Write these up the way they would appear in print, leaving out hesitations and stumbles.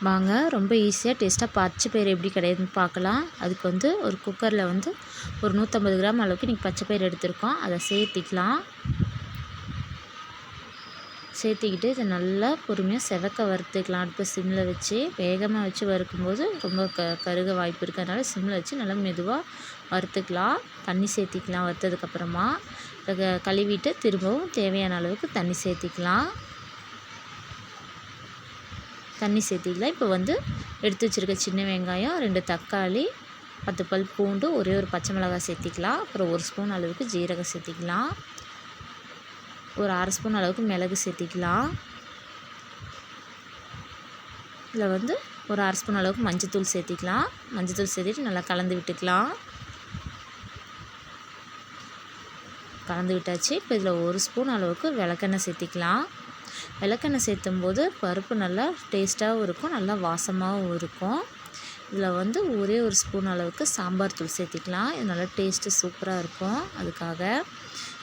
வாங்க ரொம்ப ஈஸியாக டேஸ்ட்டாக பச்சை பயிறு எப்படி கிடையாதுன்னு பார்க்கலாம். அதுக்கு வந்து ஒரு குக்கரில் வந்து ஒரு 150 கிராம் அளவுக்கு இன்றைக்கி பச்சை பயிறு எடுத்திருக்கோம். அதை சேர்த்திக்கலாம். சேர்த்திக்கிட்டு இதை நல்லா பொறுமையாக செவக்க வறுத்துக்கலாம். அடுப்பு சிம்மில் வச்சு வேகமாக வச்சு வறுக்கும்போது ரொம்ப கருக வாய்ப்பு இருக்குது. அதனால் சிம்மில் வச்சு நல்லா மெதுவாக வறுத்துக்கலாம். தண்ணி சேர்த்திக்கலாம். வறுத்ததுக்கப்புறமா அதை கழுவிட்டு திரும்பவும் தேவையான அளவுக்கு தண்ணி சேர்த்திக்கலாம். தண்ணி சேர்த்திக்கலாம். இப்போ வந்து எடுத்து வச்சுருக்க சின்ன வெங்காயம், 2 தக்காளி, 10 பல் பூண்டு, ஒரே ஒரு பச்சை மிளகாய் சேர்த்திக்கலாம். அப்புறம் 1 ஸ்பூன் அளவுக்கு ஜீரகம் சேர்த்திக்கலாம். ஒரு 1/2 ஸ்பூன் அளவுக்கு மிளகு சேர்த்திக்கலாம். இதில் வந்து ஒரு 1/2 ஸ்பூன் அளவுக்கு மஞ்சத்தூள் சேர்த்திக்கலாம். மஞ்சத்தூள் சேர்த்திட்டு நல்லா கலந்து விட்டுக்கலாம். கலந்து விட்டாச்சு. இப்போ இதில் 1 ஸ்பூன் அளவுக்கு விளக்கெண்ணெய் சேர்த்திக்கலாம். விளக்கெண்ணெய் சேர்த்தும்போது பருப்பு நல்லா டேஸ்ட்டாகவும் இருக்கும், நல்லா வாசமாகவும் இருக்கும். இதில் வந்து ஒரே ஒரு ஸ்பூன் அளவுக்கு சாம்பார் தூள் சேர்த்திக்கலாம். இது நல்லா டேஸ்ட்டு சூப்பராக இருக்கும். அதுக்காக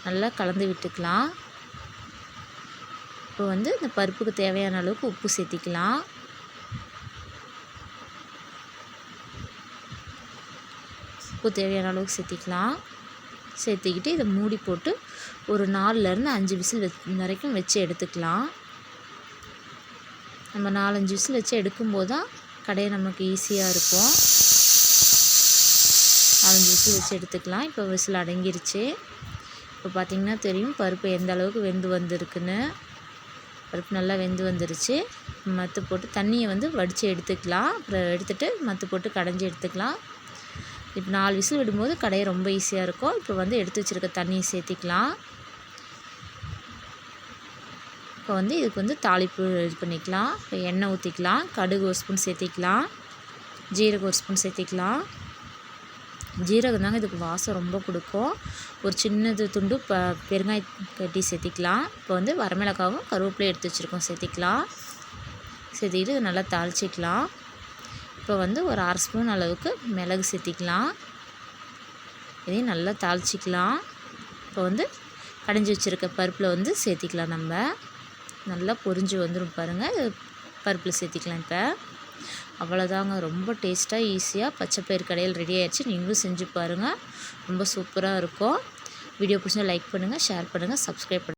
நல்லா கலந்து விட்டுக்கலாம். இப்போ வந்து இந்த பருப்புக்கு தேவையான அளவுக்கு உப்பு சேர்த்திக்கலாம். உப்பு தேவையான அளவுக்கு சேர்த்திக்கலாம். சேர்த்திக்கிட்டு இதை மூடி போட்டு ஒரு 4லேருந்து 5 விசில் வரைக்கும் வச்சு எடுத்துக்கலாம். நம்ம 4-5 விசில் வச்சு எடுக்கும்போது தான் கடையை நமக்கு ஈஸியாக இருக்கும். 4-5 விசில் வச்சு எடுத்துக்கலாம். இப்போ விசில் அடங்கிருச்சு. இப்போ பார்த்திங்கன்னா தெரியும் பருப்பு எந்த அளவுக்கு வெந்து வந்திருக்குன்னு. பருப்பு நல்லா வெந்து வந்துருச்சு. மத்து போட்டு தண்ணியை வந்து வடித்து எடுத்துக்கலாம். அப்புறம் எடுத்துகிட்டு மத்து போட்டு கடைஞ்சி எடுத்துக்கலாம். இப்போ 4 விசில் விடும்போது கடைய ரொம்ப ஈஸியாக இருக்கும். இப்போ வந்து எடுத்து வச்சுருக்க தண்ணியை சேர்த்திக்கலாம். இப்போ வந்து இதுக்கு வந்து தாளிப்பு இது பண்ணிக்கலாம். இப்போ எண்ணெய் ஊற்றிக்கலாம். கடுகு 1 ஸ்பூன் சேர்த்திக்கலாம். ஜீரகம் 1 ஸ்பூன் சேர்த்திக்கலாம். ஜீரகம் தாங்க இதுக்கு வாசம் ரொம்ப கொடுக்கும். ஒரு சின்னது துண்டு பெருங்காய கட்டி சேர்த்திக்கலாம். இப்போ வந்து வரமிளகாவும் கருவேப்பிலையும் எடுத்து வச்சுருக்கோம் சேர்த்திக்கலாம். சேர்த்திக்கிட்டு இது நல்லா தாளிச்சிக்கலாம். இப்போ வந்து ஒரு 1/2 ஸ்பூன் அளவுக்கு மிளகு சேர்த்திக்கலாம். இதையும் நல்லா தாளிச்சிக்கலாம். இப்போ வந்து கடைஞ்சி வச்சுருக்க பருப்பில் வந்து சேர்த்திக்கலாம். நம்ம நல்லா பொரிஞ்சு வந்துடும் பாருங்கள். பருப்பில் சேர்த்திக்கலாம். இப்போ அவ்வளோதாங்க, ரொம்ப டேஸ்ட்டாக ஈஸியாக பச்சை பயிறு கடையில் ரெடி ஆயிடுச்சு. நீங்களும் செஞ்சு பாருங்கள், ரொம்ப சூப்பராக இருக்கும். வீடியோ பிடிச்சா லைக் பண்ணுங்கள், ஷேர் பண்ணுங்கள், சப்ஸ்கிரைப் பண்ணுங்கள்.